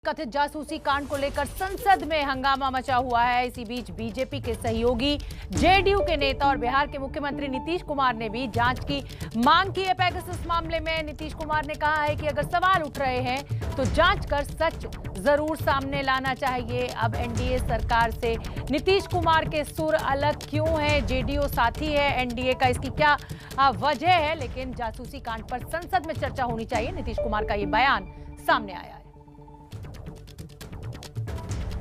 कथित जासूसी कांड को लेकर संसद में हंगामा मचा हुआ है। इसी बीच बीजेपी के सहयोगी जेडीयू के नेता और बिहार के मुख्यमंत्री नीतीश कुमार ने भी जांच की मांग की है। पेगासस मामले में नीतीश कुमार ने कहा है कि अगर सवाल उठ रहे हैं तो जांच कर सच जरूर सामने लाना चाहिए। अब एनडीए सरकार से नीतीश कुमार के सुर अलग क्यों है? जेडीयू साथी है एनडीए का, इसकी क्या वजह है? लेकिन जासूसी कांड पर संसद में चर्चा होनी चाहिए, नीतीश कुमार का ये बयान सामने आया है।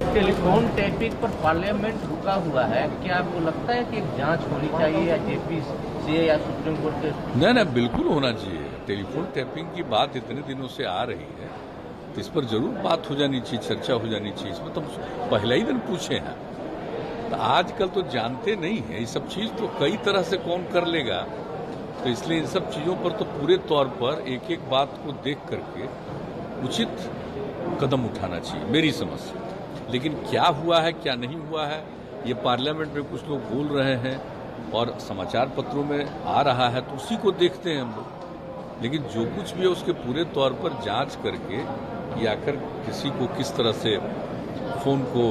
टेलीफोन टैपिंग पर पार्लियामेंट रुका हुआ है, क्या आपको लगता है कि एक जांच होनी चाहिए या जेपीसी या सुप्रीम कोर्ट के? नहीं, बिल्कुल होना चाहिए। टेलीफोन टैपिंग की बात इतने दिनों से आ रही है तो इस पर जरूर बात हो जानी चाहिए, चर्चा हो जानी चाहिए। इसमें तो पहले ही दिन पूछे हैं, तो आजकल तो जानते नहीं है ये सब चीज, तो कई तरह से कौन कर लेगा। तो इसलिए इन सब चीजों पर तो पूरे तौर पर एक एक बात को देख करके उचित कदम उठाना चाहिए मेरी समझ से। लेकिन क्या हुआ है क्या नहीं हुआ है ये पार्लियामेंट में कुछ लोग बोल रहे हैं और समाचार पत्रों में आ रहा है, तो उसी को देखते हैं हम लोग। लेकिन जो कुछ भी है उसके पूरे तौर पर जांच करके या आखिर किसी को किस तरह से फोन को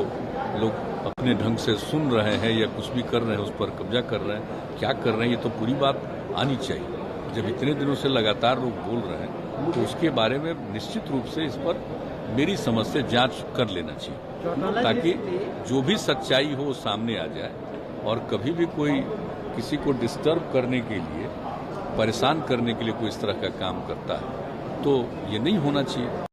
लोग अपने ढंग से सुन रहे हैं या कुछ भी कर रहे हैं, उस पर कब्जा कर रहे हैं, क्या कर रहे हैं, ये तो पूरी बात आनी चाहिए। जब इतने दिनों से लगातार लोग बोल रहे हैं तो उसके बारे में निश्चित रूप से इस पर मेरी समझ से जांच कर लेना चाहिए, ताकि जो भी सच्चाई हो वो सामने आ जाए। और कभी भी कोई किसी को डिस्टर्ब करने के लिए, परेशान करने के लिए कोई इस तरह का काम करता है तो ये नहीं होना चाहिए।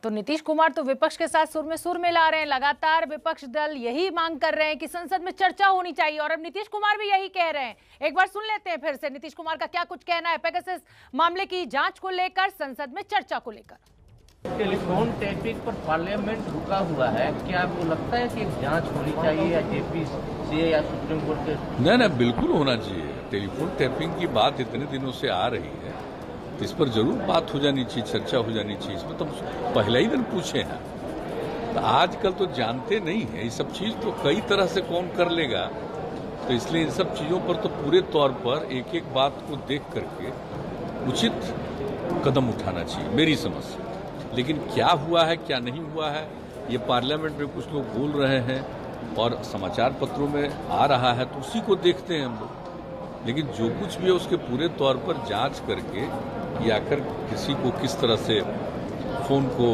तो नीतीश कुमार तो विपक्ष के साथ सुर में सुर मिला रहे हैं। लगातार विपक्ष दल यही मांग कर रहे हैं कि संसद में चर्चा होनी चाहिए, और अब नीतीश कुमार भी यही कह रहे हैं। एक बार सुन लेते हैं फिर से नीतीश कुमार का क्या कुछ कहना है पेगासस मामले की जांच को लेकर, संसद में चर्चा को लेकर। टेलीफोन टैपिंग पर पार्लियामेंट रुका हुआ है, क्या आपको लगता है कि एक जांच होनी चाहिए या जेपीसी या सुप्रीम कोर्ट के? नहीं, बिल्कुल होना चाहिए। टेलीफोन टैपिंग की बात इतने दिनों से आ रही है तो इस पर जरूर बात हो जानी चाहिए, चर्चा हो जानी चाहिए। इसमें तो पहले ही दिन पूछे हैं, तो आजकल तो जानते नहीं है ये सब चीज, तो कई तरह से कौन कर लेगा। तो इसलिए इन सब चीजों पर तो पूरे तौर पर एक एक बात को देख करके उचित कदम उठाना चाहिए मेरी समझ से। लेकिन क्या हुआ है क्या नहीं हुआ है ये पार्लियामेंट में कुछ लोग बोल रहे हैं और समाचार पत्रों में आ रहा है, तो उसी को देखते हैं हम लोग। लेकिन जो कुछ भी है उसके पूरे तौर पर जांच करके या आखिर किसी को किस तरह से फोन को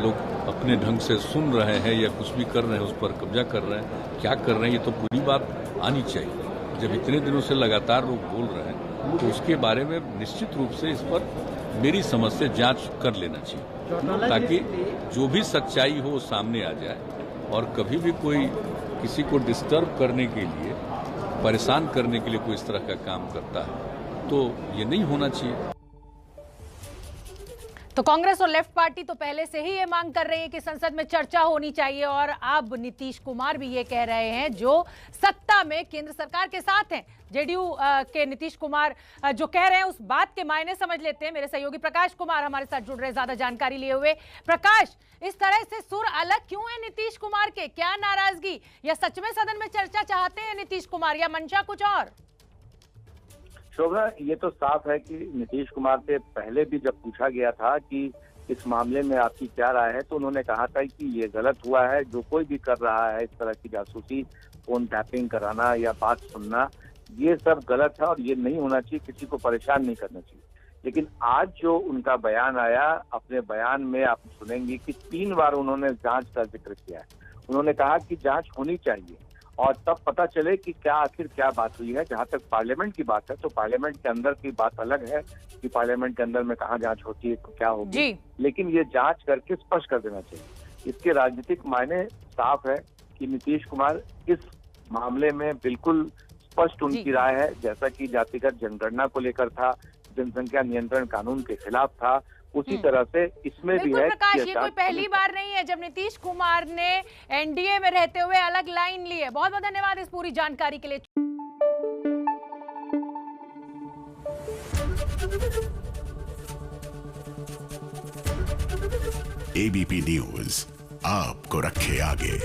लोग अपने ढंग से सुन रहे हैं या कुछ भी कर रहे हैं, उस पर कब्जा कर रहे हैं, क्या कर रहे हैं, ये तो पूरी बात आनी चाहिए। जब इतने दिनों से लगातार लोग बोल रहे हैं तो उसके बारे में निश्चित रूप से इस पर मेरी समझ से जांच कर लेना चाहिए, ताकि जो भी सच्चाई हो वो सामने आ जाए। और कभी भी कोई किसी को डिस्टर्ब करने के लिए, परेशान करने के लिए कोई इस तरह का काम करता है तो ये नहीं होना चाहिए। तो कांग्रेस और लेफ्ट पार्टी तो पहले से ही ये मांग कर रही है कि संसद में चर्चा होनी चाहिए, और अब नीतीश कुमार भी ये कह रहे हैं जो सत्ता में केंद्र सरकार के साथ हैं। जेडीयू के नीतीश कुमार जो कह रहे हैं उस बात के मायने समझ लेते हैं। मेरे सहयोगी प्रकाश कुमार हमारे साथ जुड़ रहे ज्यादा जानकारी लिए हुए। प्रकाश, इस तरह से सुर अलग क्यों है नीतीश कुमार के? क्या नाराजगी, या सच में सदन में चर्चा चाहते हैं नीतीश कुमार, या मंशा कुछ और? शोभा, ये तो साफ है कि नीतीश कुमार से पहले भी जब पूछा गया था कि इस मामले में आपकी क्या राय है, तो उन्होंने कहा था कि ये गलत हुआ है। जो कोई भी कर रहा है इस तरह की जासूसी, फोन टैपिंग कराना या बात सुनना, ये सब गलत है और ये नहीं होना चाहिए, किसी को परेशान नहीं करना चाहिए। लेकिन आज जो उनका बयान आया, अपने बयान में आप सुनेंगे कि 3 बार उन्होंने जांच का जिक्र किया है। उन्होंने कहा कि जांच होनी चाहिए और तब पता चले कि आखिर क्या बात हुई है। जहां तक पार्लियामेंट की बात है तो पार्लियामेंट के अंदर की बात अलग है कि पार्लियामेंट के अंदर में कहाँ जांच होती है तो क्या होगी, लेकिन ये जांच करके स्पष्ट कर देना चाहिए। इसके राजनीतिक मायने साफ है कि नीतीश कुमार इस मामले में बिल्कुल स्पष्ट उनकी राय है। जैसा कि जातिगत जनगणना को लेकर था, जनसंख्या नियंत्रण कानून के खिलाफ था, उसी तरह से इसमें भी है। प्रकाश, ये कोई पहली बार नहीं है जब नीतीश कुमार ने एनडीए में रहते हुए अलग लाइन ली है। बहुत बहुत धन्यवाद इस पूरी जानकारी के लिए। एबीपी न्यूज आपको रखे आगे।